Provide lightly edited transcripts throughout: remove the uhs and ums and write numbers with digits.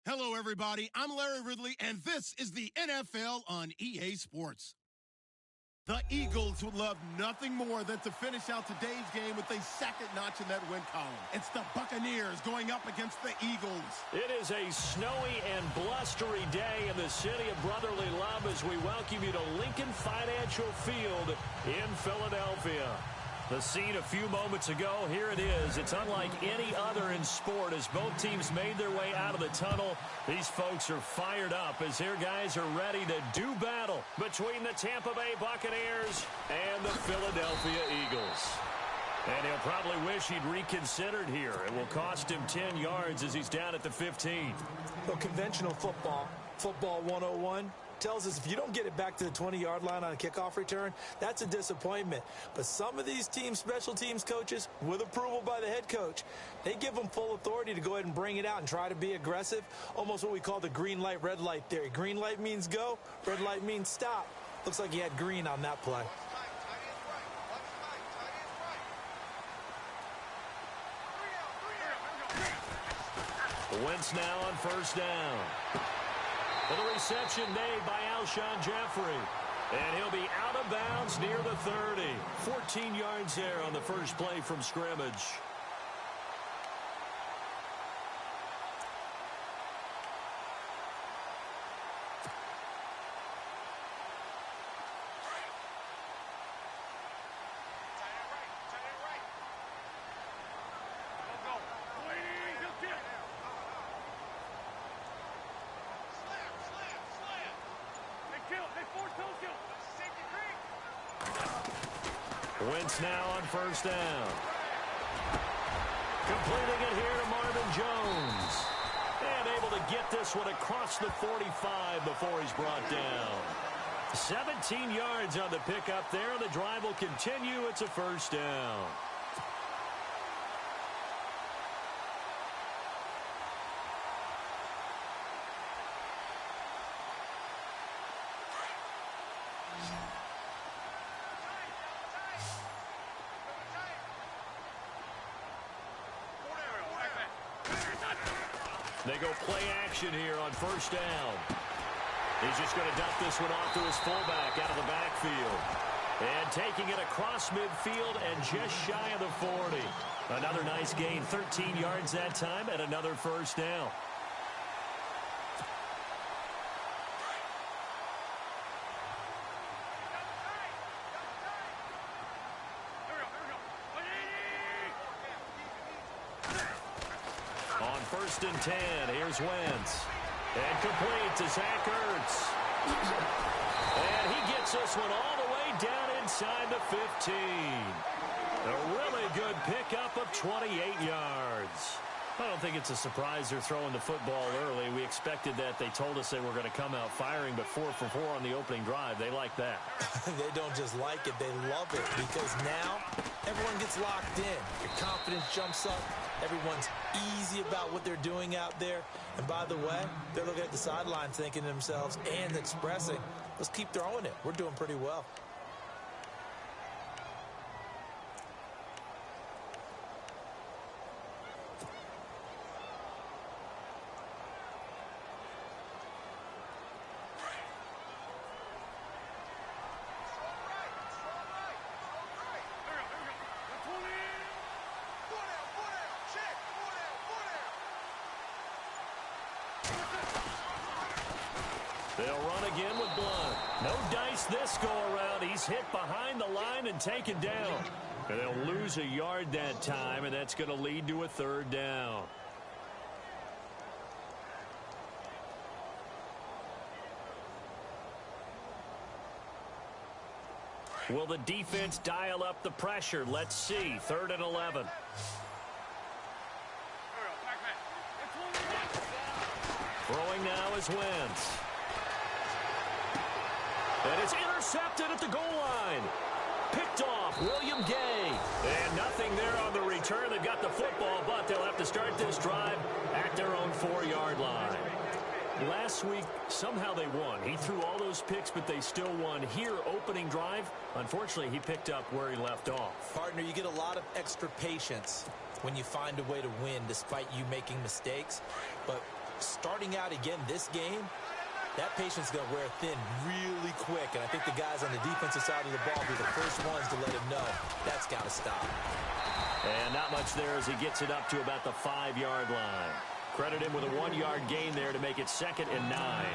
Hello, everybody. I'm Larry Ridley, and this is the NFL on EA Sports. The Eagles would love nothing more than to finish out today's game with a second notch in that win column. It's the Buccaneers going up against the Eagles. It is a snowy and blustery day in the city of brotherly love as we welcome you to Lincoln Financial Field in Philadelphia. The scene a few moments ago, here it is. It's unlike any other in sport as both teams made their way out of the tunnel. These folks are fired up as their guys are ready to do battle between the Tampa Bay Buccaneers and the Philadelphia Eagles. And he'll probably wish he'd reconsidered here. It will cost him 10 yards as he's down at the 15. Well, conventional football 101, tells us if you don't get it back to the 20-yard line on a kickoff return, that's a disappointment. But some of these team special teams coaches, with approval by the head coach, they give them full authority to go ahead and bring it out and try to be aggressive, almost what we call the green light, red light theory. Green light means go, red light means stop. Looks like he had green on that play. Wentz now on first down. Well, the reception made by Alshon Jeffrey. And he'll be out of bounds near the 30. 14 yards there on the first play from scrimmage. Wentz now on first down. Completing it here to Marvin Jones. And able to get this one across the 45 before he's brought down. 17 yards on the pickup there. The drive will continue. It's a first down. They go play action here on first down. He's just going to dump this one off to his fullback out of the backfield. And taking it across midfield and just shy of the 40. Another nice gain, 13 yards that time, and another first down. First and 10. Here's Wentz. And complete to Zach Ertz. And he gets this one all the way down inside the 15. A really good pickup of 28 yards. I don't think it's a surprise they're throwing the football early. We expected that. They told us they were going to come out firing, but 4 for 4 on the opening drive. They like that. They don't just like it, they love it, because now everyone gets locked in. Your confidence jumps up. Everyone's easy about what they're doing out there. And by the way, they're looking at the sidelines thinking to themselves and expressing, let's keep throwing it. We're doing pretty well. They'll run again with Blunt. No dice this go-around. He's hit behind the line and taken down. And they'll lose a yard that time, and that's going to lead to a third down. Will the defense dial up the pressure? Let's see. 3rd and 11. Throwing now is Wentz. And it's intercepted at the goal line. Picked off William Gay. And nothing there on the return. They've got the football, but they'll have to start this drive at their own 4-yard line. Last week, somehow they won. He threw all those picks, but they still won. Here, opening drive, unfortunately, he picked up where he left off. Partner, you get a lot of extra patience when you find a way to win despite you making mistakes. But starting out again this game, that patience is going to wear thin really quick, and I think the guys on the defensive side of the ball will be the first ones to let him know that's got to stop. And not much there as he gets it up to about the 5-yard line. Credit him with a 1-yard gain there to make it 2nd and 9.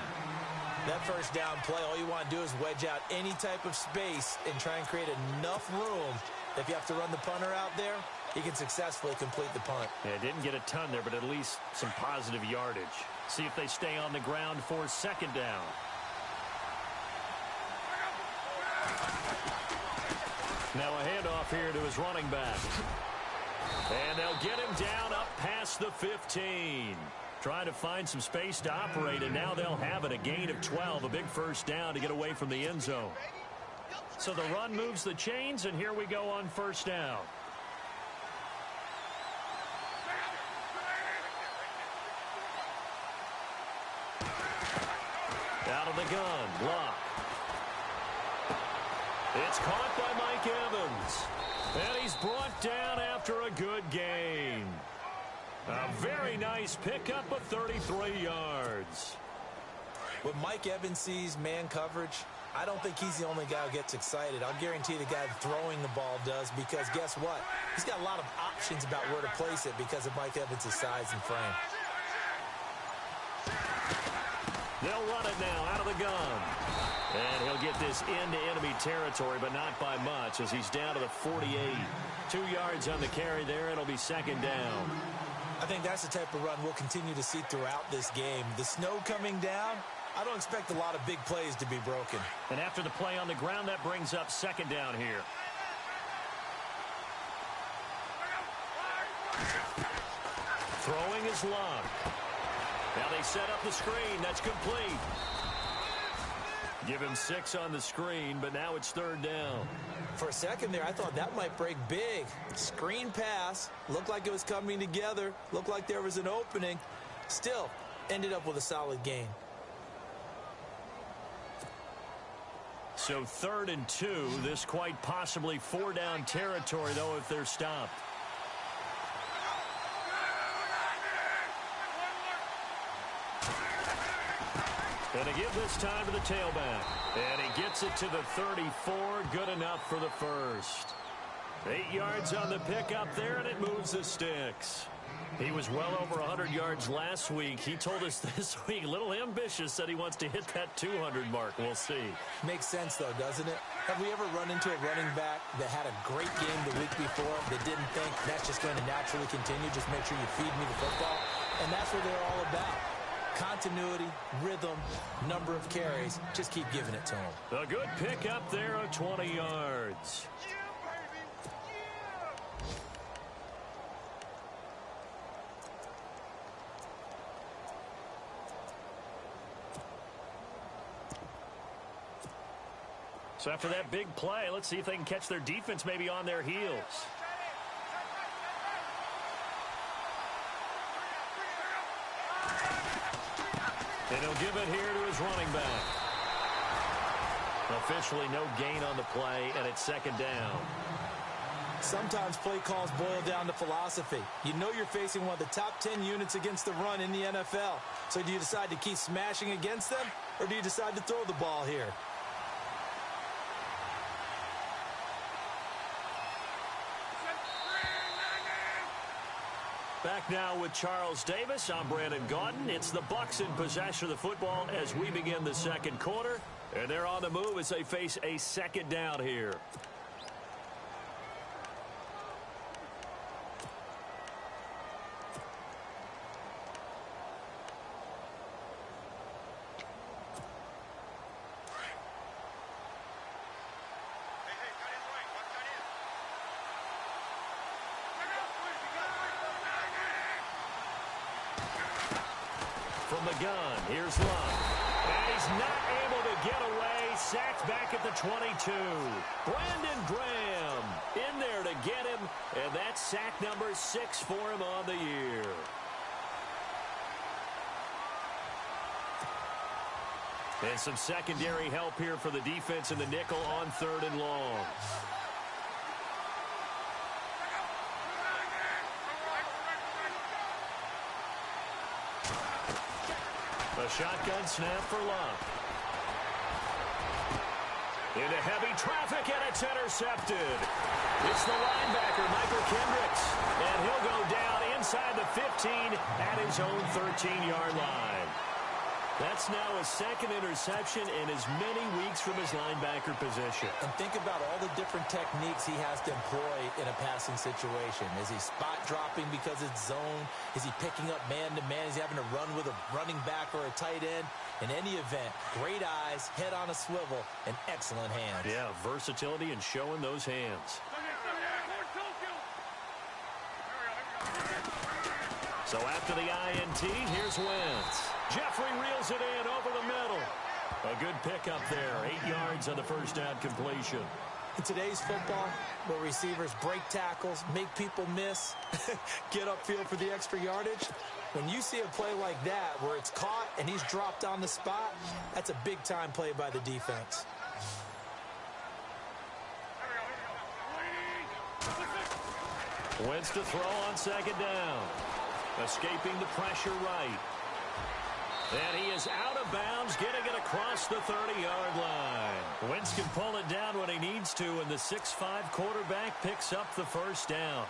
That first down play, all you want to do is wedge out any type of space and try and create enough room. If you have to run the punter out there, he can successfully complete the punt. Yeah, didn't get a ton there, but at least some positive yardage. See if they stay on the ground for 2nd down. Now a handoff here to his running back. And they'll get him down up past the 15. Trying to find some space to operate, and now they'll have it. A gain of 12, a big first down to get away from the end zone. So the run moves the chains, and here we go on 1st down. Out of the gun, Luck. It's caught by Mike Evans. And he's brought down after a good gain. A very nice pickup of 33 yards. When Mike Evans sees man coverage, I don't think he's the only guy who gets excited. I'll guarantee the guy throwing the ball does, because guess what? He's got a lot of options about where to place it because of Mike Evans' size and frame. They'll run it now out of the gun. And he'll get this into enemy territory, but not by much as he's down to the 48. 2 yards on the carry there. It'll be 2nd down. I think that's the type of run we'll continue to see throughout this game. The snow coming down, I don't expect a lot of big plays to be broken. And after the play on the ground, that brings up 2nd down here. Throwing is Luck. Now they set up the screen. That's complete. Give him 6 on the screen, but now it's 3rd down. For a second there, I thought that might break big. Screen pass. Looked like it was coming together. Looked like there was an opening. Still, ended up with a solid gain. So 3rd and 2. This quite possibly 4-down territory, though, if they're stopped. And a give this time to the tailback. And he gets it to the 34. Good enough for the first. 8 yards on the pickup there, and it moves the sticks. He was well over 100 yards last week. He told us this week, a little ambitious, said he wants to hit that 200 mark. We'll see. Makes sense, though, doesn't it? Have we ever run into a running back that had a great game the week before that didn't think that's just going to naturally continue? Just make sure you feed me the football. And that's what they're all about. Continuity, rhythm, number of carries. Just keep giving it to him. A good pickup there of 20 yards. So after that big play, let's see if they can catch their defense maybe on their heels. And he'll give it here to his running back. Officially no gain on the play, and it's 2nd down. Sometimes play calls boil down to philosophy. You know you're facing one of the top 10 units against the run in the NFL. So do you decide to keep smashing against them, or do you decide to throw the ball here? Back now with Charles Davis. I'm Brandon Gaudin. It's the Bucs in possession of the football as we begin the 2nd quarter. And they're on the move as they face a 2nd down here. From the gun, here's Luck. And he's not able to get away. Sacked back at the 22. Brandon Graham in there to get him. And that's sack number 6 for him on the year. And some secondary help here for the defense in the nickel on 3rd and long. A shotgun snap for Love. Into heavy traffic, and it's intercepted. It's the linebacker, Michael Kendricks. And he'll go down inside the 15 at his own 13-yard line. That's now his second interception in as many weeks from his linebacker position. And think about all the different techniques he has to employ in a passing situation. Is he spot dropping because it's zone? Is he picking up man-to-man? Is he having to run with a running back or a tight end? In any event, great eyes, head on a swivel, and excellent hands. Yeah, versatility and showing those hands. So after the INT, here's Wentz. Jeffrey reels it in over the middle. A good pickup there. 8 yards on the first down completion. In today's football, where receivers break tackles, make people miss, get upfield for the extra yardage, when you see a play like that where it's caught and he's dropped on the spot, that's a big-time play by the defense. Wentz to throw on second down. Escaping the pressure right. And he is out of bounds, getting it across the 30-yard line. Wentz can pull it down when he needs to, and the 6'5" quarterback picks up the first down.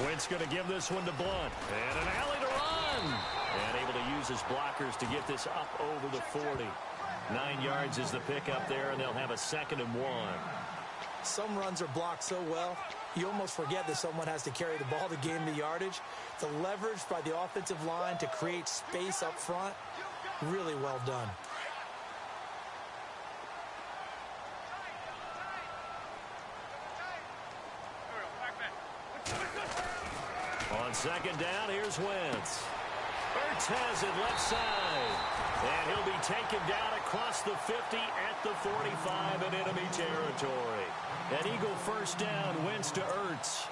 Wentz going to give this one to Blunt. And an alley to run. And able to use his blockers to get this up over the 40. 9 yards is the pickup there, and they'll have a 2nd and 1. Some runs are blocked so well, you almost forget that someone has to carry the ball to gain the yardage. The leverage by the offensive line to create space up front, really well done. On second down, here's Wentz. Ertz has it left side. And he'll be taken down across the 50 at the 45 in enemy territory. An Eagle first down, Wentz to Ertz.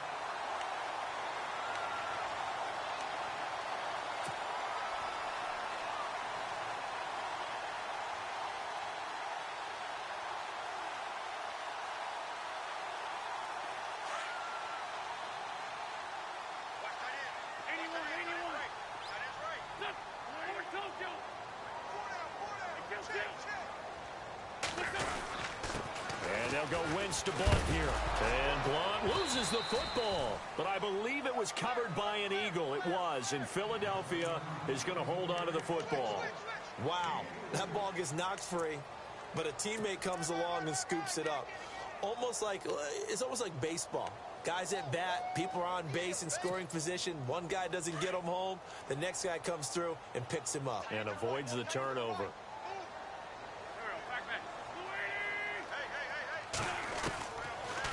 And they'll go Wentz to Blunt here. And Blunt loses the football. But I believe it was covered by an Eagle. It was. And Philadelphia is going to hold on to the football. Wow, that ball gets knocked free, but a teammate comes along and scoops it up. It's almost like baseball. Guys at bat, people are on base in scoring position. One guy doesn't get him home. The next guy comes through and picks him up. And avoids the turnover.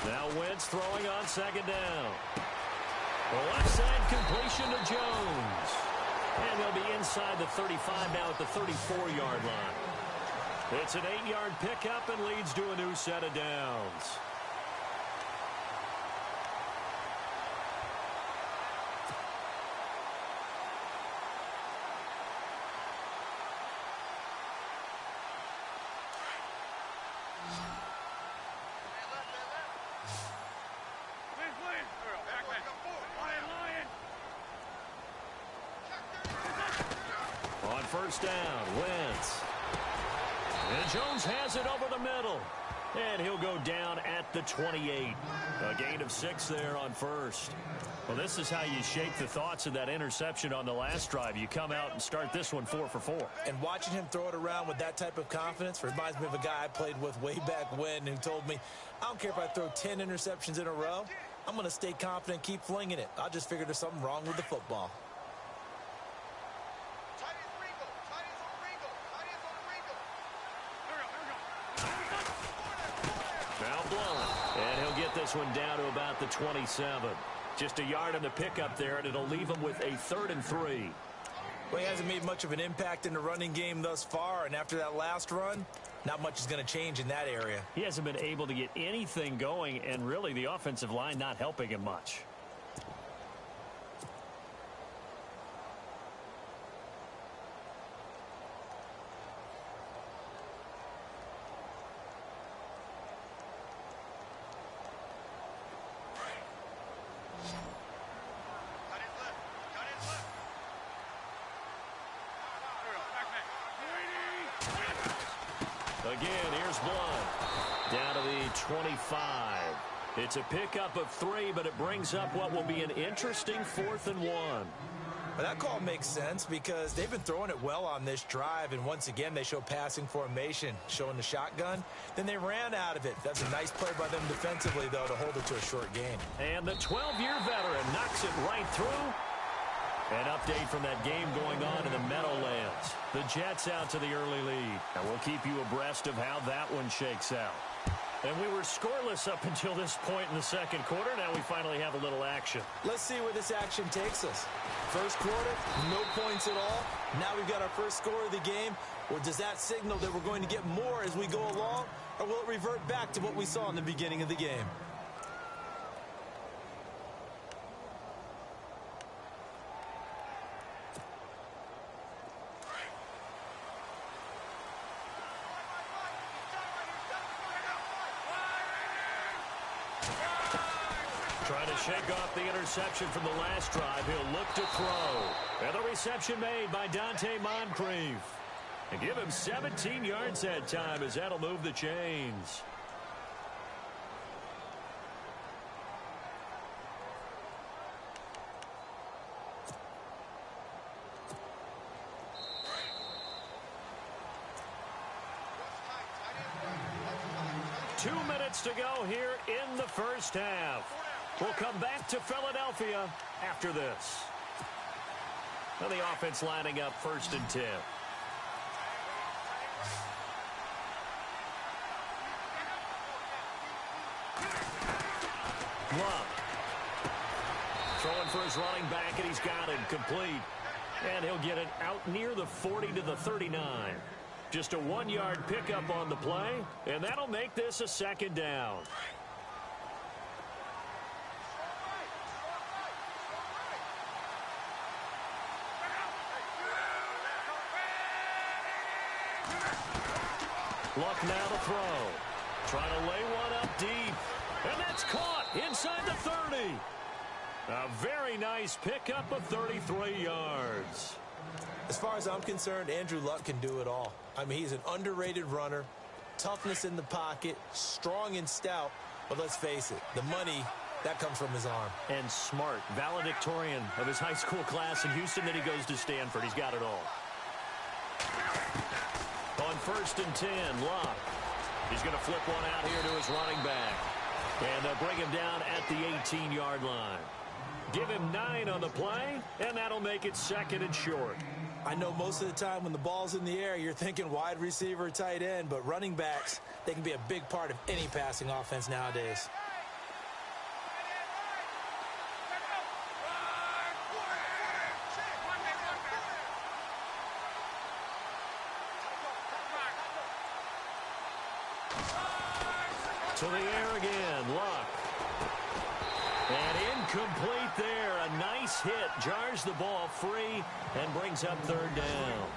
Now Wentz throwing on second down. The left side completion to Jones. And they'll be inside the 35 now at the 34-yard line. It's an 8-yard pickup and leads to a new set of downs. On first down, Wentz. And Jones has it over the middle. And he'll go down at the 28. A gain of 6 there on first. Well, this is how you shake the thoughts of that interception on the last drive. You come out and start this one 4 for 4. And watching him throw it around with that type of confidence reminds me of a guy I played with way back when who told me, I don't care if I throw 10 interceptions in a row. I'm going to stay confident, keep flinging it. I just figured there's something wrong with the football. Now Blunt. And he'll get this one down to about the 27. Just a yard on the pickup there, and it'll leave him with a 3rd and 3. Well, he hasn't made much of an impact in the running game thus far, and after that last run, not much is going to change in that area. He hasn't been able to get anything going, and really the offensive line not helping him much. again. Here's Blunt. Down to the 25. It's a pickup of 3, but it brings up what will be an interesting 4th and 1. Well, that call makes sense because they've been throwing it well on this drive, and once again they show passing formation, showing the shotgun. Then they ran out of it. That's a nice play by them defensively, though, to hold it to a short gain. And the 12-year veteran knocks it right through. An update from that game going on in the Meadowlands. The Jets out to the early lead. And we'll keep you abreast of how that one shakes out. And we were scoreless up until this point in the second quarter. Now we finally have a little action. Let's see where this action takes us. First quarter, no points at all. Now we've got our first score of the game. Or does that signal that we're going to get more as we go along? Or will it revert back to what we saw in the beginning of the game? Trying to shake off the interception from the last drive. He'll look to throw. And the reception made by Dante Moncrief. And give him 17 yards that time as that'll move the chains. Two minutes to go here in the first half. We'll come back to Philadelphia after this. And the offense lining up 1st and 10. Love. Throwing for his running back, and he's got it complete. And he'll get it out near the 40 to the 39. Just a 1-yard pickup on the play, and that'll make this a 2nd down. Luck now to throw. Trying to lay one up deep. And that's caught inside the 30. A very nice pickup of 33 yards. As far as I'm concerned, Andrew Luck can do it all. I mean, he's an underrated runner, toughness in the pocket, strong and stout. But let's face it, the money, that comes from his arm. And smart, valedictorian of his high school class in Houston. Then he goes to Stanford. He's got it all. On 1st and 10, Luck. He's going to flip one out here to his running back. And they'll bring him down at the 18-yard line. Give him 9 on the play, and that'll make it 2nd and short. I know most of the time when the ball's in the air, you're thinking wide receiver, tight end, but running backs, they can be a big part of any passing offense nowadays. To the air again, Luck. And incomplete there. A nice hit. Jars the ball free and brings up 3rd down.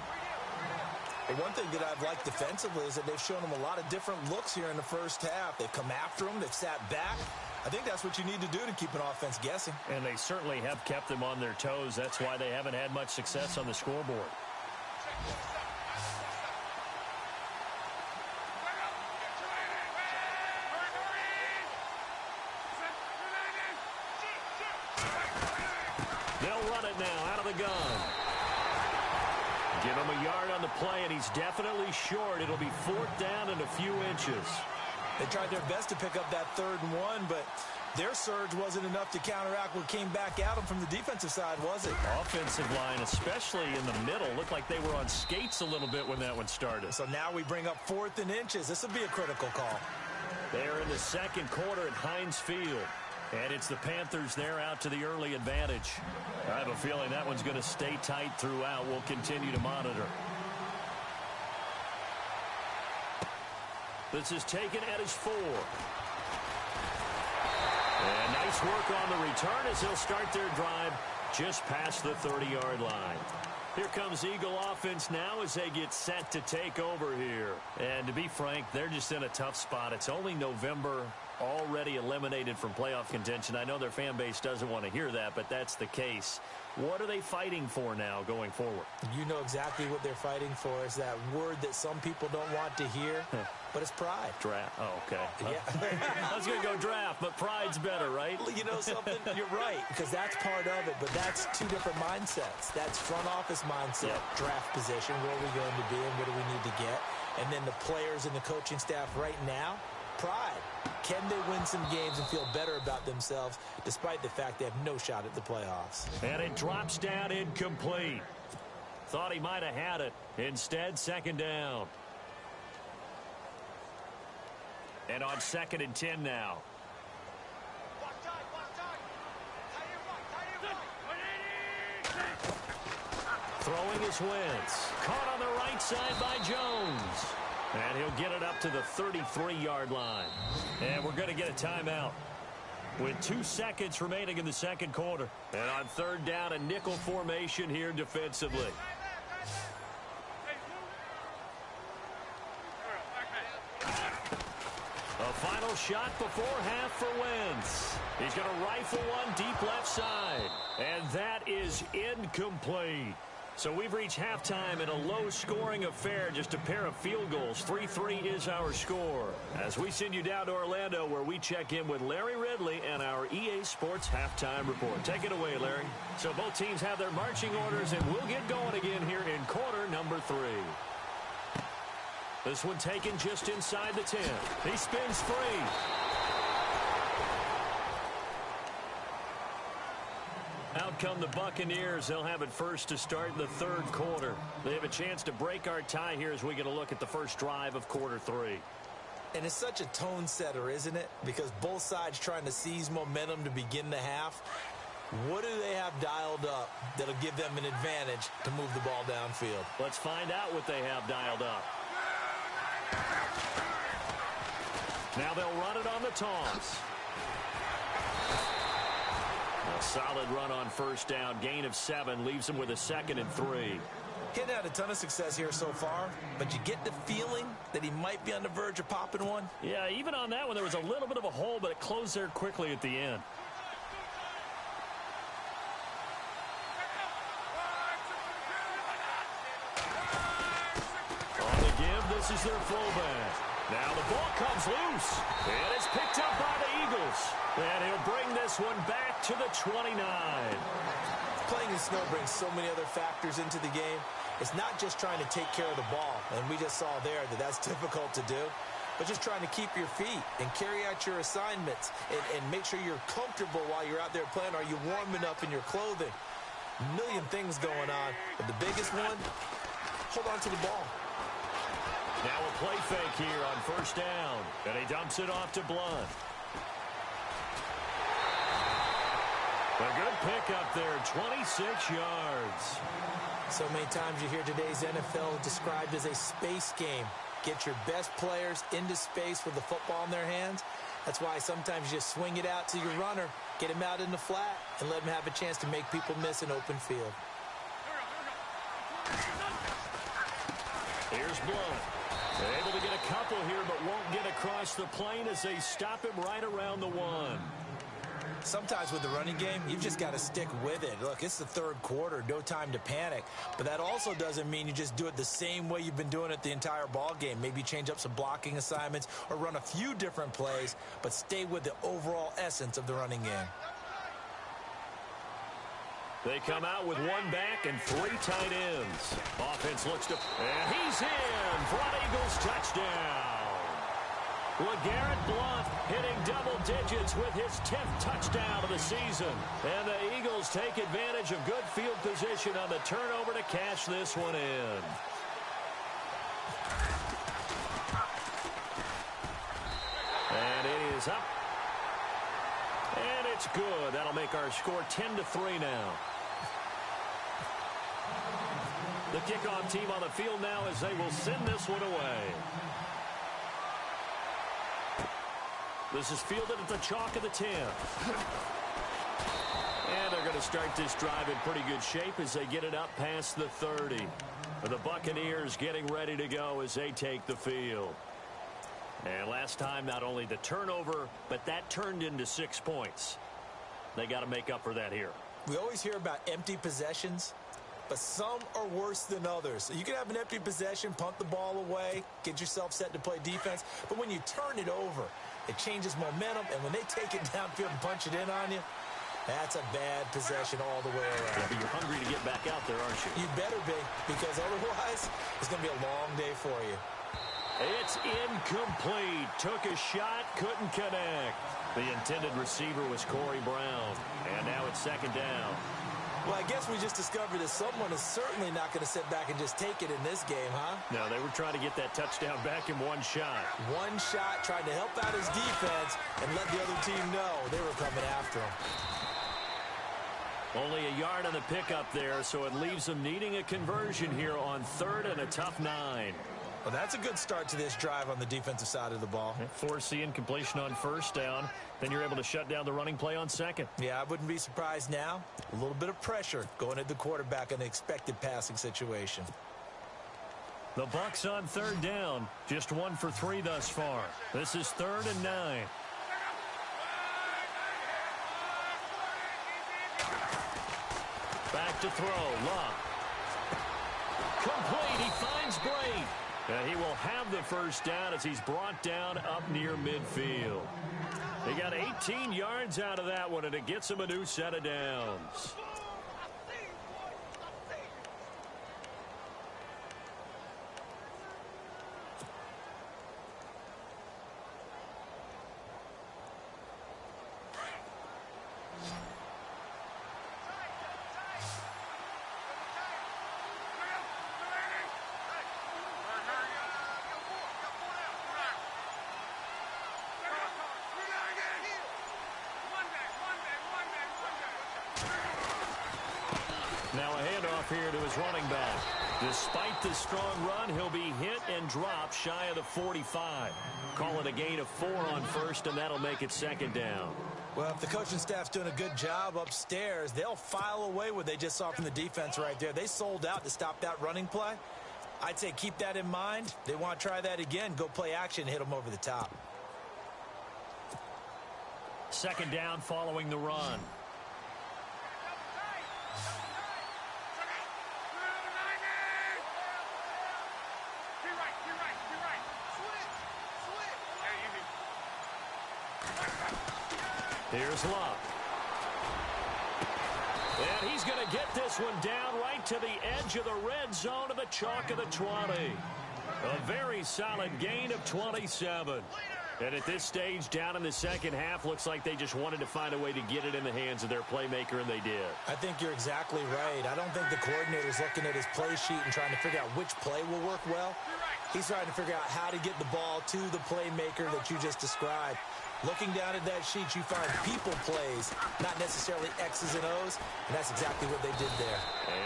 And one thing that I've liked defensively is that they've shown them a lot of different looks here in the first half. They've come after them. They've sat back. I think that's what you need to do to keep an offense guessing. And they certainly have kept them on their toes. That's why they haven't had much success on the scoreboard. They'll run it now out of the gun. Give him a yard on the play, and he's definitely short. It'll be 4th down and a few inches. They tried their best to pick up that 3rd and 1, but their surge wasn't enough to counteract what came back at them from the defensive side, was it? Offensive line, especially in the middle, looked like they were on skates a little bit when that one started. So now we bring up 4th and inches. This will be a critical call. They're in the second quarter at Heinz Field. And it's the Panthers there out to the early advantage. I have a feeling that one's going to stay tight throughout. We'll continue to monitor. This is taken at his 4. And nice work on the return as he'll start their drive just past the 30-yard line. Here comes Eagle offense now as they get set to take over here. And to be frank, they're just in a tough spot. It's only November, already eliminated from playoff contention. I know their fan base doesn't want to hear that, but that's the case. What are they fighting for now going forward? You know exactly what they're fighting for. Is that word that some people don't want to hear, but it's pride. Draft. Oh, okay. Yeah. I was going to go draft, but pride's better, right? You know something? You're right, because that's part of it, but that's two different mindsets. That's front office mindset, draft position, where are we going to be and what do we need to get? And then the players and the coaching staff right now, pride. Can they win some games and feel better about themselves despite the fact they have no shot at the playoffs? And it drops down incomplete. Thought he might have had it. Instead, second down. And on 2nd and 10 now. Throwing is Wentz. Caught on the right side by Jones. And he'll get it up to the 33-yard line. And we're going to get a timeout with 2 seconds remaining in the second quarter. And on 3rd down, a nickel formation here defensively. A final shot before half for Wentz. He's going to rifle one deep left side. And that is incomplete. So we've reached halftime in a low-scoring affair, just a pair of field goals. 3-3 is our score. As we send you down to Orlando, where we check in with Larry Ridley and our EA Sports Halftime Report. Take it away, Larry. So both teams have their marching orders, and we'll get going again here in quarter number 3. This one taken just inside the 10. He spins free. Out come the Buccaneers. They'll have it first to start the 3rd quarter. They have a chance to break our tie here as we get a look at the first drive of quarter 3. And it's such a tone setter, isn't it? Because both sides trying to seize momentum to begin the half. What do they have dialed up that'll give them an advantage to move the ball downfield? Let's find out what they have dialed up. Now they'll run it on the toss. A solid run on 1st down. Gain of 7 leaves them with a 2nd and 3. He's had a ton of success here so far, but you get the feeling that he might be on the verge of popping one. Yeah, even on that one, there was a little bit of a hole, but it closed there quickly at the end. On the give, this is their fullback. Now the ball comes loose, and it's picked up by the Eagles. And he'll bring this one back to the 29. Playing in snow brings so many other factors into the game. It's not just trying to take care of the ball, and we just saw there that that's difficult to do, but just trying to keep your feet and carry out your assignments and make sure you're comfortable while you're out there playing. Are you warm enough in your clothing? A million things going on, but the biggest one, hold on to the ball. Now a play fake here on 1st down, and he dumps it off to Blunt. A good pickup there, 26 yards. So many times you hear today's NFL described as a space game. Get your best players into space with the football in their hands. That's why sometimes you just swing it out to your runner, get him out in the flat, and let him have a chance to make people miss an open field. Here's Blunt. Able to get a couple here, but won't get across the plane as they stop him right around the 1. Sometimes with the running game, you've just got to stick with it. Look, it's the 3rd quarter, no time to panic. But that also doesn't mean you just do it the same way you've been doing it the entire ball game. Maybe change up some blocking assignments or run a few different plays, but stay with the overall essence of the running game. They come out with 1 back and 3 tight ends. Offense looks to... And he's in for an Eagles touchdown. LeGarrette Blunt hitting double digits with his 10th touchdown of the season. And the Eagles take advantage of good field position on the turnover to cash this one in. And it is up. And it's good. That'll make our score 10-3 now. The kickoff team on the field now as they will send this one away. This is fielded at the chalk of the 10. And they're going to start this drive in pretty good shape as they get it up past the 30. The Buccaneers getting ready to go as they take the field. And last time, not only the turnover, but that turned into 6 points. They got to make up for that here. We always hear about empty possessions, but some are worse than others. So you can have an empty possession, punt the ball away, get yourself set to play defense. But when you turn it over, it changes momentum. And when they take it downfield and punch it in on you, that's a bad possession all the way around. Yeah, but you're hungry to get back out there, aren't you? You better be, because otherwise it's going to be a long day for you. It's incomplete. Took a shot, couldn't connect. The intended receiver was Corey Brown. And now it's second down. Well, I guess we just discovered that someone is certainly not going to sit back and just take it in this game, huh? No, they were trying to get that touchdown back in one shot. One shot, trying to help out his defense and let the other team know they were coming after him. Only a yard on the pickup there, so it leaves them needing a conversion here on third and a tough 9. Well, that's a good start to this drive on the defensive side of the ball. Force the incompletion on first down. Then you're able to shut down the running play on second. Yeah, I wouldn't be surprised now. A little bit of pressure going at the quarterback in an expected passing situation. The Bucs on third down. Just 1 for 3 thus far. This is 3rd and 9. Back to throw. Love. Complete. He finds Bray. He will have the first down as he's brought down up near midfield. He got 18 yards out of that one, and it gets him a new set of downs. Now a handoff here to his running back. Despite the strong run, he'll be hit and dropped shy of the 45. Call it a gain of 4 on first, and that'll make it second down. Well, if the coaching staff's doing a good job upstairs, they'll file away what they just saw from the defense right there. They sold out to stop that running play. I'd say keep that in mind. They want to try that again. Go play action, hit them over the top. Second down following the run. Here's Love. And he's going to get this one down right to the edge of the red zone of the chalk of the 20. A very solid gain of 27. And at this stage, down in the second half, looks like they just wanted to find a way to get it in the hands of their playmaker, and they did. I think you're exactly right. I don't think the coordinator's looking at his play sheet and trying to figure out which play will work well. He's trying to figure out how to get the ball to the playmaker that you just described. Looking down at that sheet, you find people plays, not necessarily X's and O's, and that's exactly what they did there.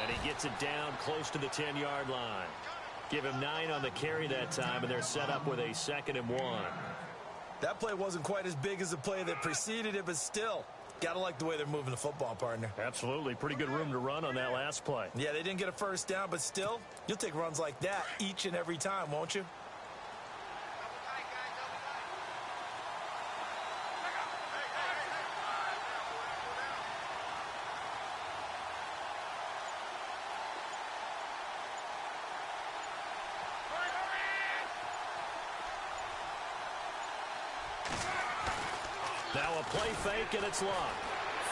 And he gets it down close to the 10-yard line. Give him 9 on the carry that time, and they're set up with a 2nd and 1. That play wasn't quite as big as the play that preceded it, but still, gotta like the way they're moving the football, partner. Absolutely. Pretty good room to run on that last play. Yeah, they didn't get a first down, but still, you'll take runs like that each and every time, won't you? Now a play fake, and it's Love.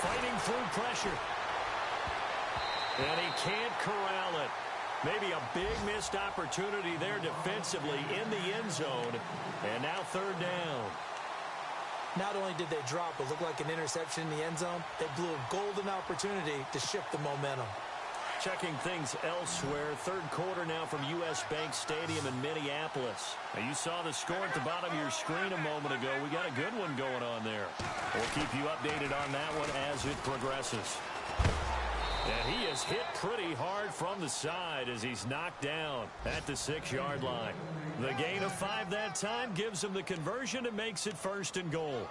Fighting through pressure. And he can't corral it. Maybe a big missed opportunity there defensively in the end zone. And now 3rd down. Not only did they drop what looked like an interception in the end zone, they blew a golden opportunity to shift the momentum. Checking things elsewhere. 3rd quarter now from U.S. Bank Stadium in Minneapolis. Now, you saw the score at the bottom of your screen a moment ago. We got a good one going on there. We'll keep you updated on that one as it progresses. And he is hit pretty hard from the side as he's knocked down at the 6-yard line. The gain of 5 that time gives him the conversion and makes it 1st and goal.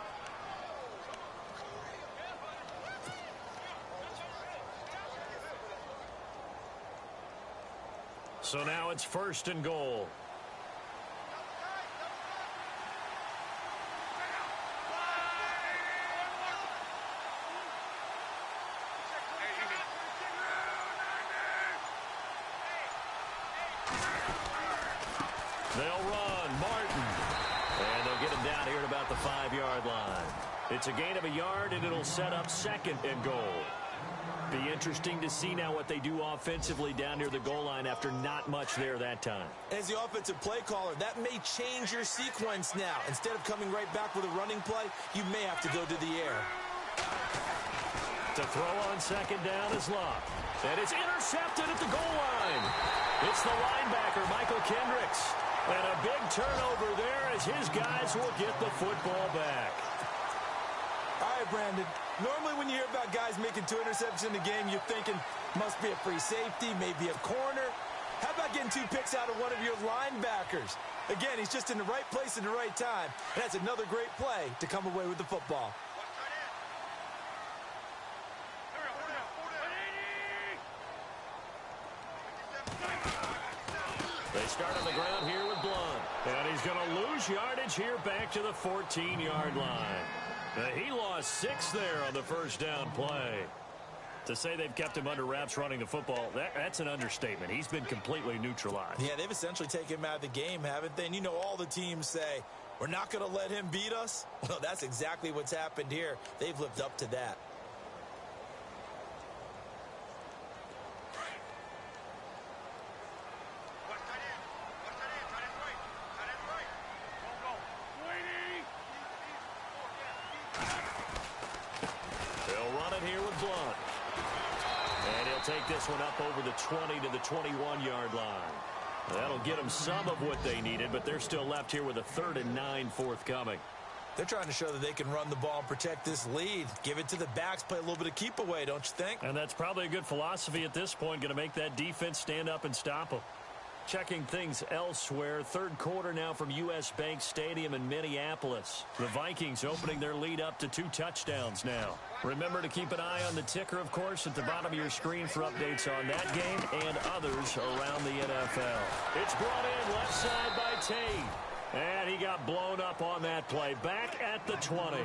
So now it's 1st and goal. They'll run. Martin. And they'll get him down here at about the 5-yard line. It's a gain of a yard, and it'll set up 2nd and goal. Be interesting to see now what they do offensively down near the goal line after not much there that time. As the offensive play caller, that may change your sequence now. Instead of coming right back with a running play, you may have to go to the air. To throw on 2nd down is Love. And it's intercepted at the goal line. It's the linebacker, Michael Kendricks. And a big turnover there as his guys will get the football back. All right, Brandon. Normally when you hear about guys making 2 interceptions in the game, you're thinking must be a free safety, maybe a corner. How about getting 2 picks out of one of your linebackers? Again, he's just in the right place at the right time. And that's another great play to come away with the football. They start on the ground here with Blunt. And he's going to lose yardage here back to the 14-yard line. He lost 6 there on the first down play. To say they've kept him under wraps running the football, that's an understatement. He's been completely neutralized. Yeah, they've essentially taken him out of the game, haven't they? And you know all the teams say, we're not going to let him beat us. Well, that's exactly what's happened here. They've lived up to that. Take this one up over the 20 to the 21-yard line. That'll get them some of what they needed, but they're still left here with a 3rd and 9 forthcoming. They're trying to show that they can run the ball and protect this lead. Give it to the backs, play a little bit of keep away, don't you think? And that's probably a good philosophy at this point, going to make that defense stand up and stop them. Checking things elsewhere, 3rd quarter now from U.S. Bank Stadium in Minneapolis. The Vikings opening their lead up to 2 touchdowns now. Remember to keep an eye on the ticker, of course, at the bottom of your screen for updates on that game and others around the NFL. It's brought in left side by Tate. And he got blown up on that play. Back at the 20.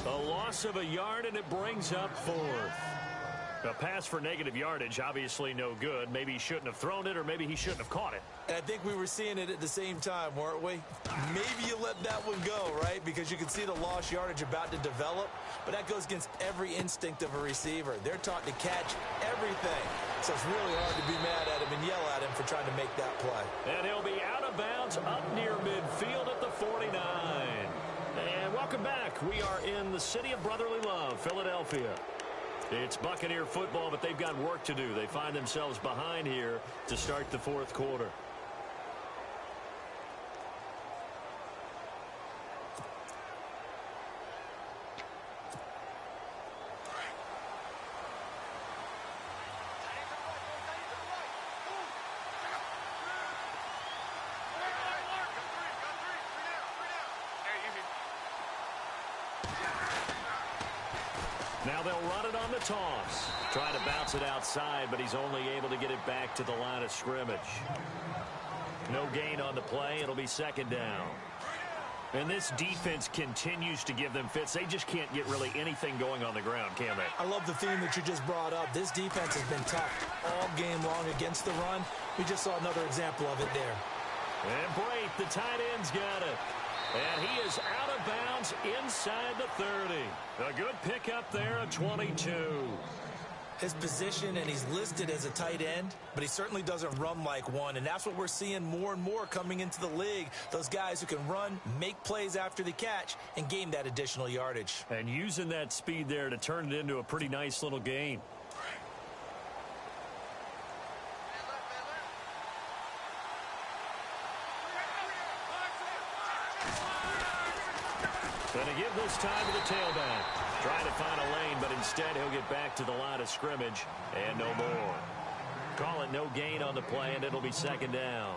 A loss of a yard, and it brings up 4th. A pass for negative yardage, obviously no good. Maybe he shouldn't have thrown it, or maybe he shouldn't have caught it. And I think we were seeing it at the same time, weren't we? Maybe you let that one go, right? Because you can see the lost yardage about to develop. But that goes against every instinct of a receiver. They're taught to catch everything. So it's really hard to be mad at him and yell at him for trying to make that play. And he'll be out of bounds up near midfield at the 49. And welcome back. We are in the city of brotherly love, Philadelphia. It's Buccaneer football, but they've got work to do. They find themselves behind here to start the 4th quarter. Now they'll run it on the toss. Trying to bounce it outside, but he's only able to get it back to the line of scrimmage. No gain on the play. It'll be 2nd down. And this defense continues to give them fits. They just can't get really anything going on the ground, can they? I love the theme that you just brought up. This defense has been tough all game long against the run. We just saw another example of it there. And Brate, the tight end's got it. And he is out of bounds inside the 30. A good pickup there at 22. His position, and he's listed as a tight end, but he certainly doesn't run like one, and that's what we're seeing more and more coming into the league. Those guys who can run, make plays after the catch, and gain that additional yardage. And using that speed there to turn it into a pretty nice little gain. Going to give this time to the tailback. Trying to find a lane, but instead he'll get back to the line of scrimmage and no more. Call it no gain on the play, and it'll be 2nd down.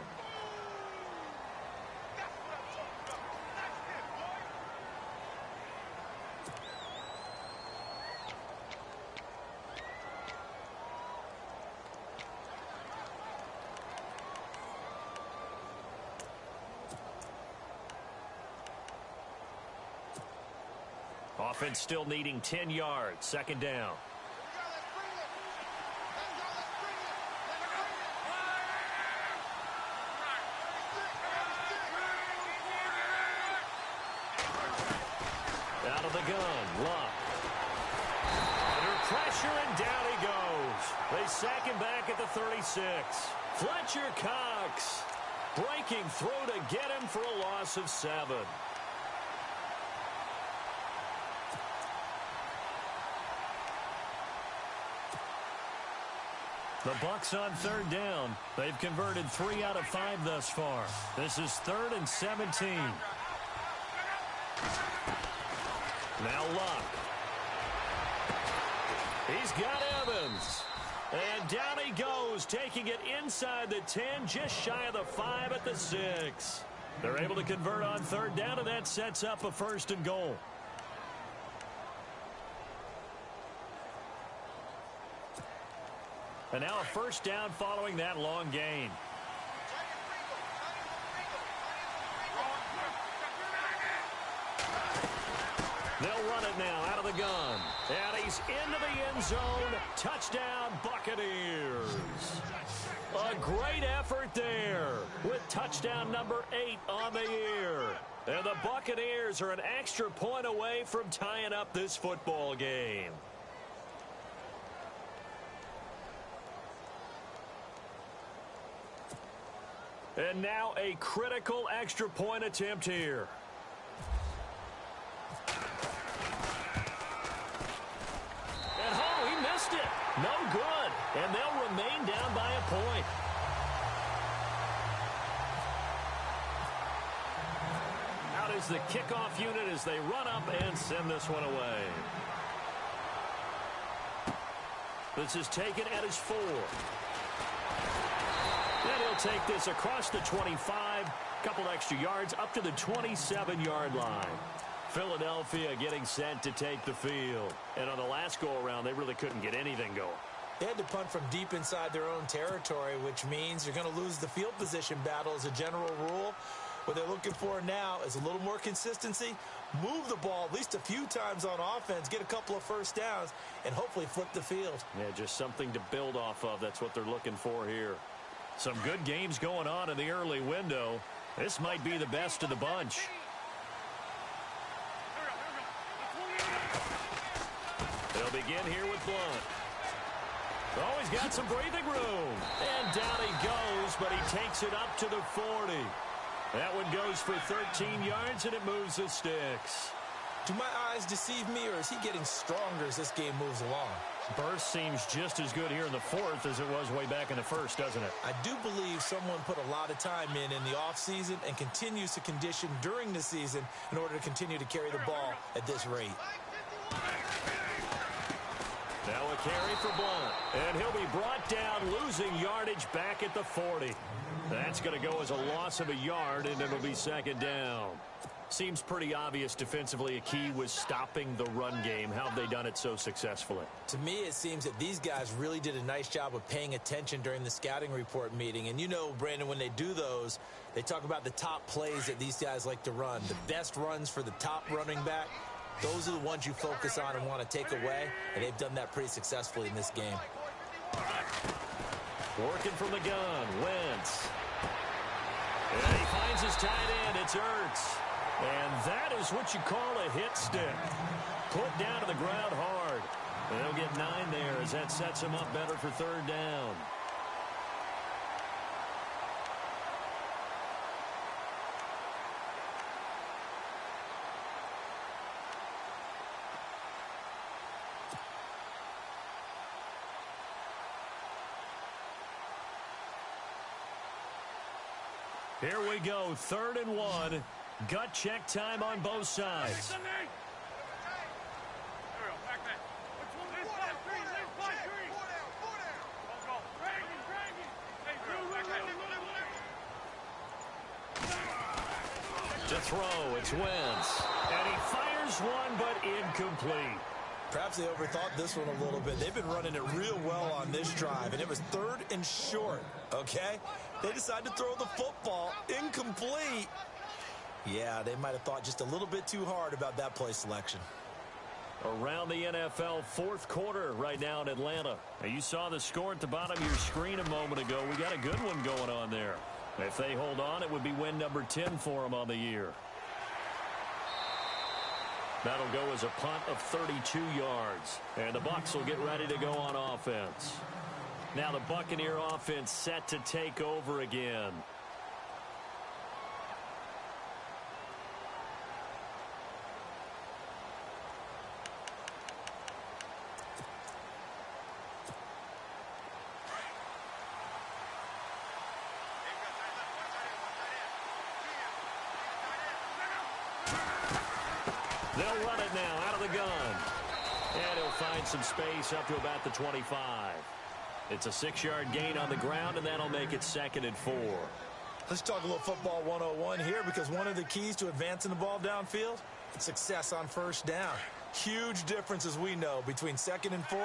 Offense still needing 10 yards. 2nd down. the gun, Luck. Under pressure, and down he goes. They sack him back at the 36. Fletcher Cox breaking through to get him for a loss of 7. The Bucs on 3rd down. They've converted 3 out of 5 thus far. This is 3rd and 17. Now Luck. He's got Evans. And down he goes, taking it inside the 10, just shy of the 5 at the 6. They're able to convert on 3rd down, and that sets up a 1st and goal. And now a 1st down following that long gain. They'll run it now out of the gun. And he's into the end zone. Touchdown, Buccaneers. A great effort there with touchdown number 8 on the year. And the Buccaneers are an extra point away from tying up this football game. And now a critical extra point attempt here. And oh, he missed it. No good. And they'll remain down by a point. Out is the kickoff unit as they run up and send this one away. This is taken at his 4. And he'll take this across the 25, couple extra yards up to the 27-yard line. Philadelphia getting set to take the field. And on the last go-around, they really couldn't get anything going. They had to punt from deep inside their own territory, which means you're going to lose the field position battle as a general rule. What they're looking for now is a little more consistency, move the ball at least a few times on offense, get a couple of 1st downs, and hopefully flip the field. Yeah, just something to build off of. That's what they're looking for here. Some good games going on in the early window. This might be the best of the bunch. They'll begin here with Blunt. Oh, he's got some breathing room. And down he goes, but he takes it up to the 40. That one goes for 13 yards, and it moves the sticks. Do my eyes deceive me, or is he getting stronger as this game moves along? Burst seems just as good here in the 4th as it was way back in the 1st, doesn't it? I do believe someone put a lot of time in the offseason and continues to condition during the season in order to continue to carry the ball at this rate. Now a carry for Blunt. And he'll be brought down, losing yardage back at the 40. That's going to go as a loss of a yard, and it'll be 2nd down. Seems pretty obvious defensively a key was stopping the run game. How have they done it so successfully? To me, it seems that these guys really did a nice job of paying attention during the scouting report meeting. And you know, Brandon, when they do those, they talk about the top plays that these guys like to run. The best runs for the top running back, those are the ones you focus on and want to take away. And they've done that pretty successfully in this game. Working from the gun, Wentz. And he finds his tight end. It's Ertz. And that is what you call a hit stick. Put down to the ground hard. And they'll get 9 there as that sets him up better for 3rd down. Here we go, 3rd and 1. Gut check time on both sides. To throw, it's Wentz. And he fires one, but incomplete. Perhaps they overthought this one a little bit. They've been running it real well on this drive, and it was 3rd and short, okay? They decided to throw the football incomplete. Yeah, they might have thought just a little bit too hard about that play selection. Around the NFL 4th quarter right now in Atlanta. Now, you saw the score at the bottom of your screen a moment ago. We got a good one going on there. If they hold on, it would be win number 10 for them on the year. That'll go as a punt of 32 yards. And the Bucs will get ready to go on offense. Now the Buccaneer offense set to take over again. They'll run it now out of the gun. And he'll find some space up to about the 25. It's a 6-yard gain on the ground, and that'll make it 2nd and 4. Let's talk a little football 101 here, because one of the keys to advancing the ball downfield is success on first down. Huge difference, as we know, between 2nd and 4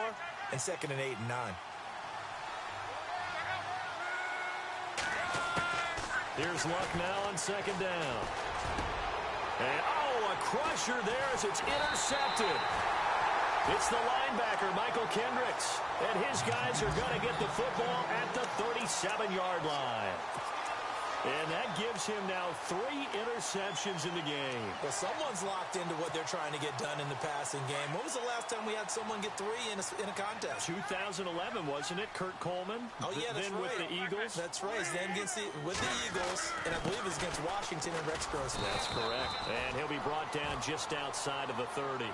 and 2nd and 8 and 9. Here's Luck now on 2nd down. And, a crusher there as it's intercepted. It's the linebacker, Michael Kendricks. And his guys are going to get the football at the 37-yard line. And that gives him now 3 interceptions in the game. Well, someone's locked into what they're trying to get done in the passing game. When was the last time we had someone get 3 in a contest? 2011, wasn't it? Kurt Coleman? Oh, yeah, that's then right. with the Eagles? That's right. Then with the Eagles, and I believe it's against Washington and Rex Grossman. That's correct. And he'll be brought down just outside of the 30.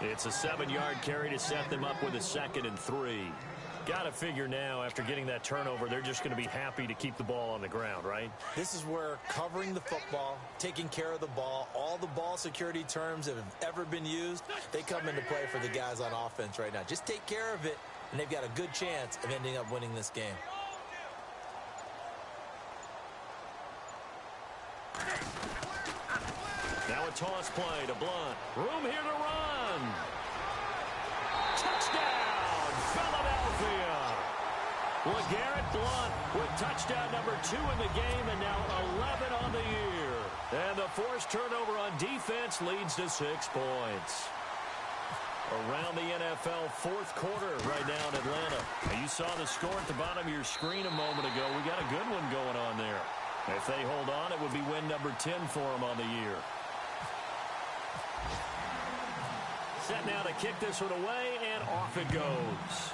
It's a 7-yard carry to set them up with a 2nd and 3. Got to figure now, after getting that turnover, they're just going to be happy to keep the ball on the ground, right? This is where covering the football, taking care of the ball, all the ball security terms that have ever been used, they come into play for the guys on offense right now. Just take care of it, and they've got a good chance of ending up winning this game. Now a toss play to Blunt. Room here to run. Touchdown, Philadelphia. LeGarrette Blunt with touchdown number 2 in the game, and now 11 on the year. And the forced turnover on defense leads to 6 points. Around the NFL 4th quarter right now in Atlanta. Now you saw the score at the bottom of your screen a moment ago. We got a good one going on there. If they hold on, it would be win number 10 for them on the year. Set now to kick this one away, and off it goes.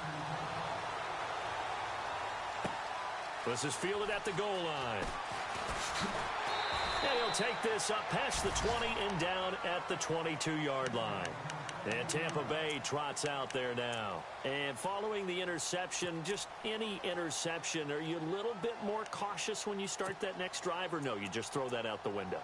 This is fielded at the goal line. And he'll take this up past the 20 and down at the 22-yard line. And Tampa Bay trots out there now. And following the interception, just any interception, are you a little bit more cautious when you start that next drive, or no, you just throw that out the window?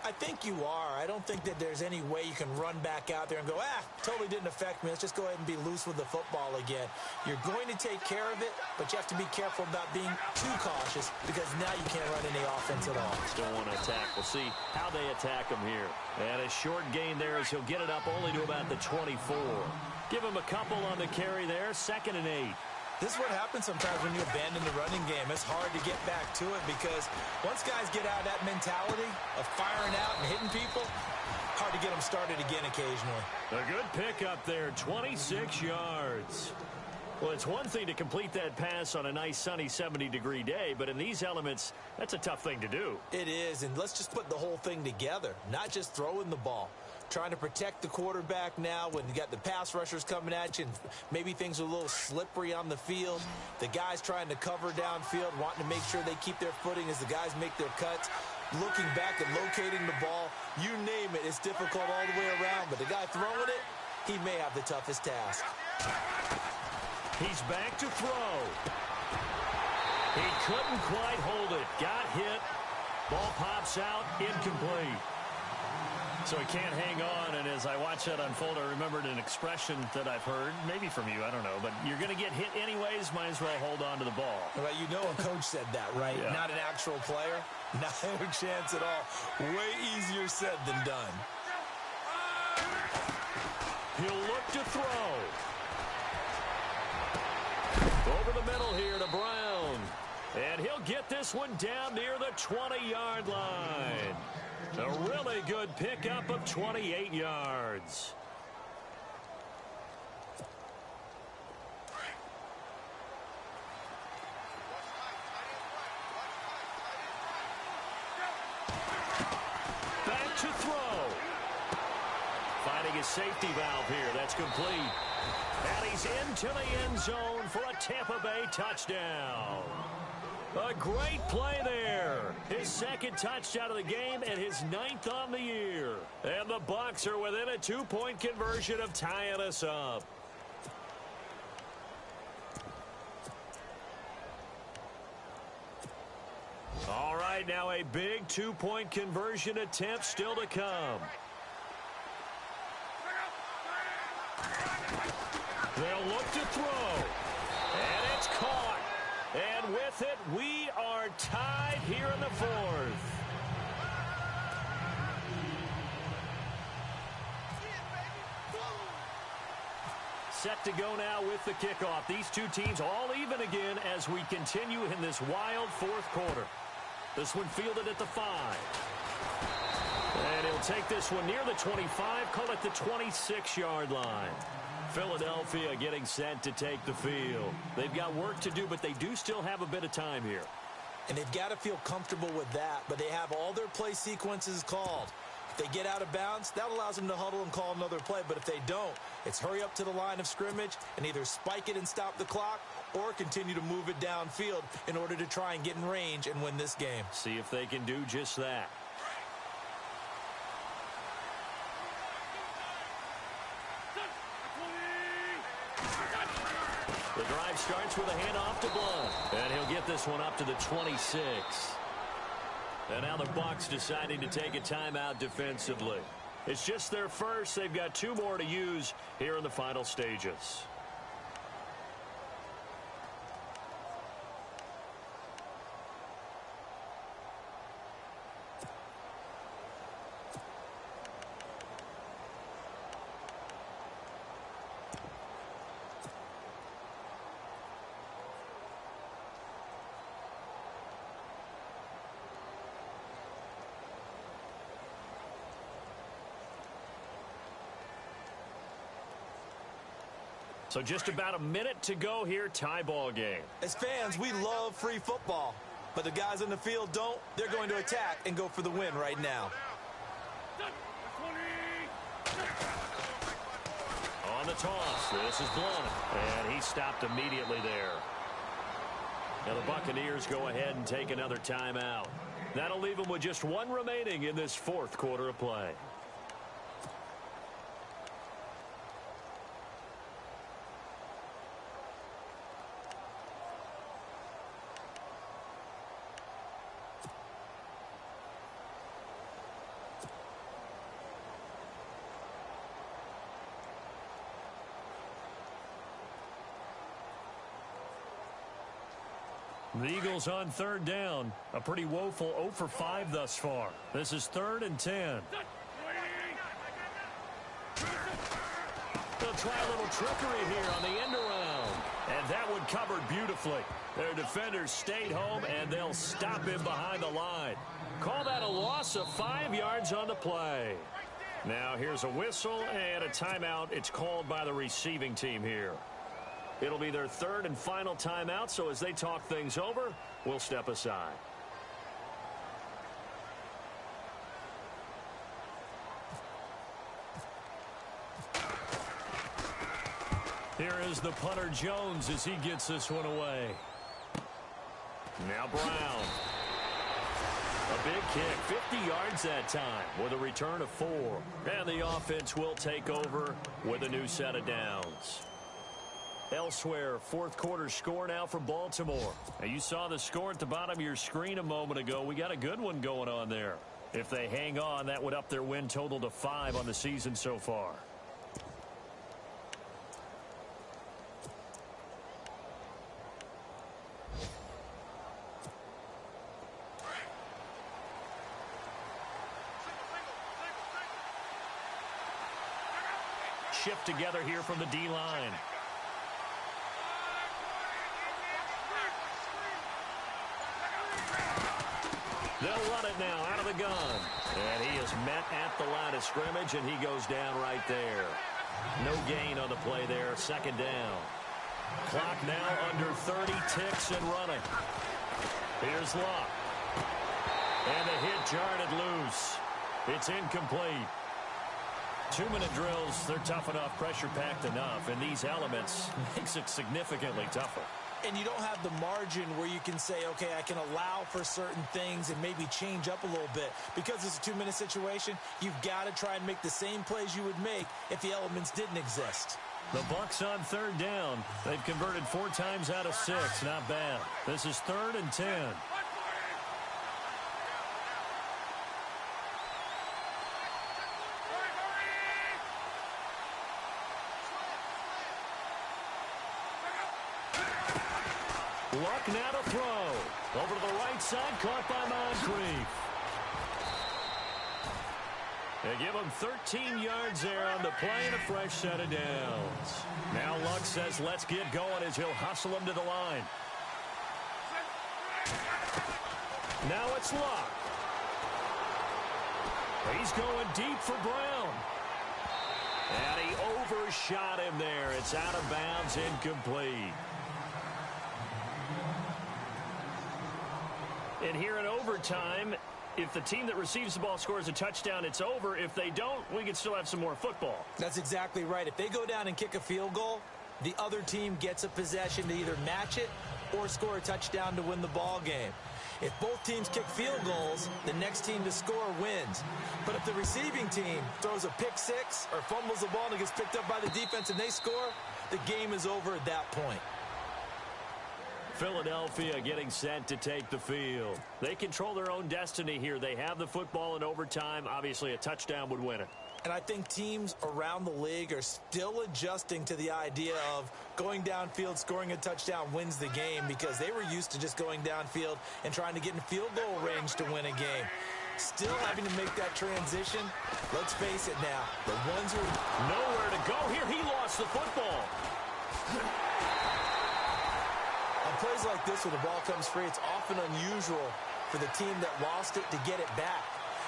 I think you are. I don't think that there's any way you can run back out there and go, totally didn't affect me. Let's just go ahead and be loose with the football again. You're going to take care of it, but you have to be careful about being too cautious, because now you can't run any offense at all. Still want to attack. We'll see how they attack him here. And a short gain there as he'll get it up only to about the 24. Give him a couple on the carry there. 2nd and 8. This is what happens sometimes when you abandon the running game. It's hard to get back to it, because once guys get out of that mentality of firing out and hitting people, hard to get them started again occasionally. A good pickup there, 26 yards. Well, it's one thing to complete that pass on a nice sunny 70-degree day, but in these elements, that's a tough thing to do. It is, and let's just put the whole thing together, not just throwing the ball. Trying to protect the quarterback now when you got the pass rushers coming at you, and maybe things are a little slippery on the field. The guys trying to cover downfield, wanting to make sure they keep their footing as the guys make their cuts. Looking back and locating the ball, you name it, it's difficult all the way around. But the guy throwing it, he may have the toughest task. He's back to throw. He couldn't quite hold it. Got hit. Ball pops out, incomplete. So he can't hang on, and as I watch that unfold, I remembered an expression that I've heard, maybe from you, I don't know, but you're going to get hit anyways, might as well hold on to the ball. Well, you know a coach said that, right? Yeah. Not an actual player. Not a chance at all. Way easier said than done. He'll look to throw. Over the middle here to Brown. And he'll get this one down near the 20-yard line. A really good pickup of 28 yards. Back to throw. Finding finding his safety valve here. That's complete. And he's into the end zone for a Tampa Bay touchdown. A great play there. His second touchdown of the game and his 9th on the year. And the Bucs are within a 2-point conversion of tying us up. All right, now a big 2-point conversion attempt still to come. They'll look to throw. And it's caught. And with it, we are tied here in the 4th. Set to go now with the kickoff. These two teams all even again as we continue in this wild 4th quarter. This one fielded at the 5. And he'll take this one near the 25, call it the 26-yard line. Philadelphia getting set to take the field. They've got work to do, but they do still have a bit of time here. And they've got to feel comfortable with that, but they have all their play sequences called. If they get out of bounds, that allows them to huddle and call another play. But if they don't, it's hurry up to the line of scrimmage and either spike it and stop the clock or continue to move it downfield in order to try and get in range and win this game. See if they can do just that. The drive starts with a handoff to Blunt. And he'll get this one up to the 26. And now the Bucs deciding to take a timeout defensively. It's just their first. They've got 2 more to use here in the final stages. So just about a minute to go here, tie ball game. As fans, we love free football. But the guys in the field don't. They're going to attack and go for the win right now. On the toss, this is Blunt. And he stopped immediately there. Now the Buccaneers go ahead and take another timeout. That'll leave them with just 1 remaining in this 4th quarter of play. The Eagles on 3rd down. A pretty woeful 0 for 5 thus far. This is 3rd and 10. They'll try a little trickery here on the end around. And that one covered beautifully. Their defenders stayed home, and they'll stop him behind the line. Call that a loss of 5 yards on the play. Now here's a whistle and a timeout. It's called by the receiving team here. It'll be their 3rd and final timeout, so as they talk things over, we'll step aside. Here is the punter Jones as he gets this one away. Now Brown. A big kick, 50 yards that time with a return of 4. And the offense will take over with a new set of downs. Elsewhere, 4th quarter score now for Baltimore. Now you saw the score at the bottom of your screen a moment ago. We got a good one going on there. If they hang on, that would up their win total to 5 on the season so far. Shift together here from the D-line. They'll run it now out of the gun. And he is met at the line of scrimmage, and he goes down right there. No gain on the play there. 2nd down. Clock now under 30 ticks and running. Here's Luck. And the hit jarred it loose. It's incomplete. 2-minute drills, they're tough enough, pressure-packed enough, and these elements makes it significantly tougher. And you don't have the margin where you can say, okay, I can allow for certain things and maybe change up a little bit. Because it's a 2-minute situation, you've got to try and make the same plays you would make if the elements didn't exist. The Bucs on 3rd down. They've converted 4 times out of 6. Not bad. This is 3rd and 10. Luck now to throw. Over to the right side, caught by Moncrief. They give him 13 yards there on the play and a fresh set of downs. Now Luck says let's get going as he'll hustle him to the line. Now it's Luck. He's going deep for Brown. And he overshot him there. It's out of bounds, incomplete. And here in overtime, if the team that receives the ball scores a touchdown, it's over. If they don't, we can still have some more football. That's exactly right. If they go down and kick a field goal, the other team gets a possession to either match it or score a touchdown to win the ball game. If both teams kick field goals, the next team to score wins. But if the receiving team throws a pick six or fumbles the ball and it gets picked up by the defense and they score, the game is over at that point. Philadelphia getting set to take the field. They control their own destiny here. They have the football in overtime. Obviously, a touchdown would win it. And I think teams around the league are still adjusting to the idea of going downfield, scoring a touchdown wins the game, because they were used to just going downfield and trying to get in field goal range to win a game. Still having to make that transition. Let's face it now. The ones who are nowhere to go here. He lost the football. On plays like this where the ball comes free, it's often unusual for the team that lost it to get it back,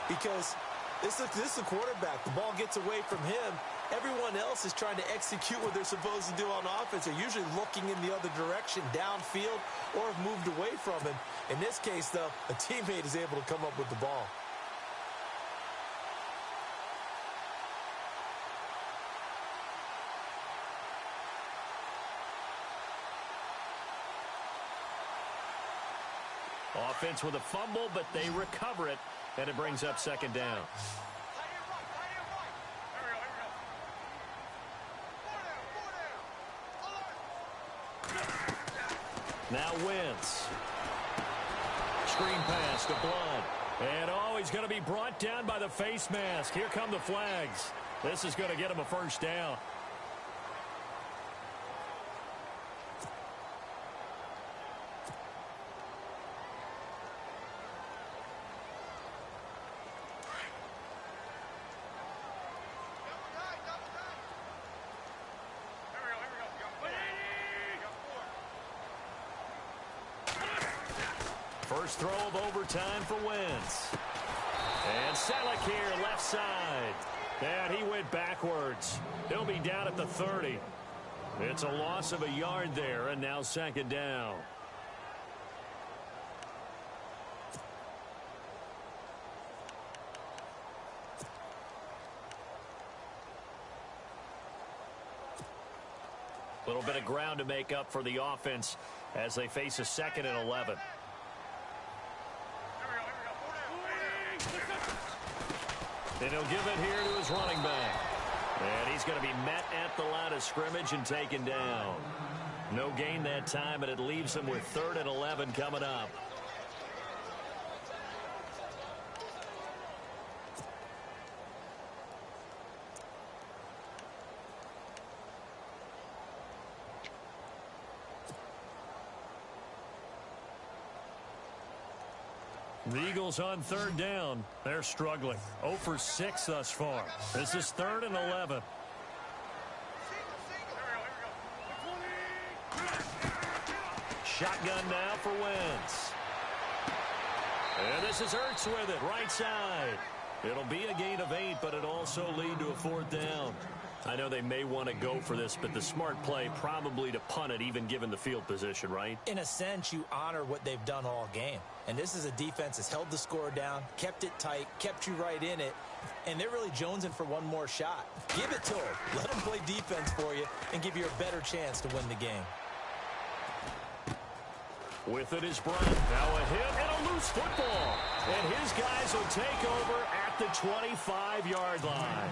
because this is the quarterback. The ball gets away from him. Everyone else is trying to execute what they're supposed to do on offense. They're usually looking in the other direction, downfield, or have moved away from him. In this case, though, a teammate is able to come up with the ball. Offense with a fumble, but they recover it, and it brings up 2nd down. Now Wentz. Screen pass to Blount. And he's going to be brought down by the face mask. Here come the flags. This is going to get him a 1st down. First throw of overtime for Wentz. And Selleck here, left side. And he went backwards. He'll be down at the 30. It's a loss of a yard there, and now 2nd down. A little bit of ground to make up for the offense as they face a 2nd and 11. And he'll give it here to his running back. And he's going to be met at the line of scrimmage and taken down. No gain that time, and it leaves him with 3rd and 11 coming up. The Eagles on 3rd down. They're struggling. 0 for 6 thus far. This is 3rd and 11. Shotgun now for Wentz. And this is Ertz with it, right side. It'll be a gain of 8, but it also lead to a 4th down. I know they may want to go for this, but the smart play probably to punt it, even given the field position, right? In a sense, you honor what they've done all game. And this is a defense that's held the score down, kept it tight, kept you right in it, and they're really jonesing for one more shot. Give it to them. Let them play defense for you and give you a better chance to win the game. With it is Bryant. Now a hit and a loose football. And his guys will take over at the 25-yard line.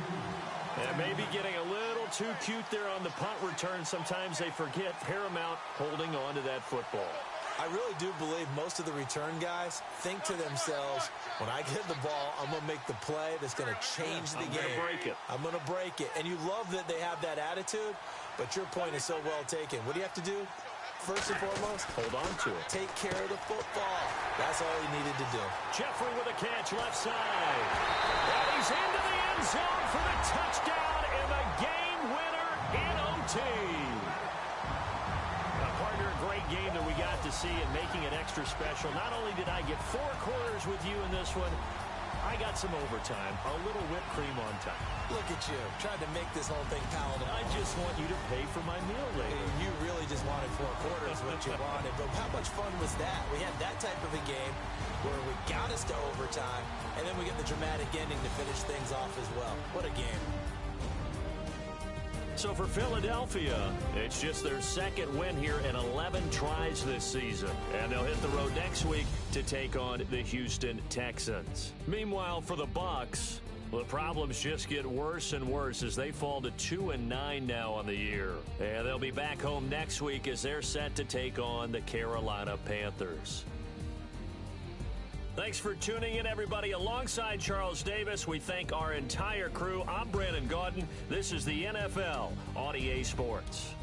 And maybe getting a little too cute there on the punt return. Sometimes they forget Paramount holding on to that football. I really do believe most of the return guys think to themselves, when I get the ball, I'm going to make the play that's going to change the game. I'm going to break it. I'm going to break it. And you love that they have that attitude, but your point is so well taken. What do you have to do? First and foremost, hold on to it. Take care of the football. That's all he needed to do. Jeffrey with a catch left side. And he's into the end zone for the touchdown and the game winner in OT. Partner, a great game that we got to see and making it extra special. Not only did I get 4 quarters with you in this one, I got some overtime, a little whipped cream on top. Look at you, trying to make this whole thing palatable. I just want you to pay for my meal later. You really just wanted 4 quarters, what you wanted. But how much fun was that? We had that type of a game where we got us to overtime, and then we get the dramatic ending to finish things off as well. What a game. So for Philadelphia, it's just their 2nd win here in 11 tries this season. And they'll hit the road next week to take on the Houston Texans. Meanwhile, for the Bucs, the problems just get worse and worse as they fall to 2-9 now on the year. And they'll be back home next week as they're set to take on the Carolina Panthers. Thanks for tuning in, everybody. Alongside Charles Davis, we thank our entire crew. I'm Brandon Gaudin. This is the NFL on EA Sports.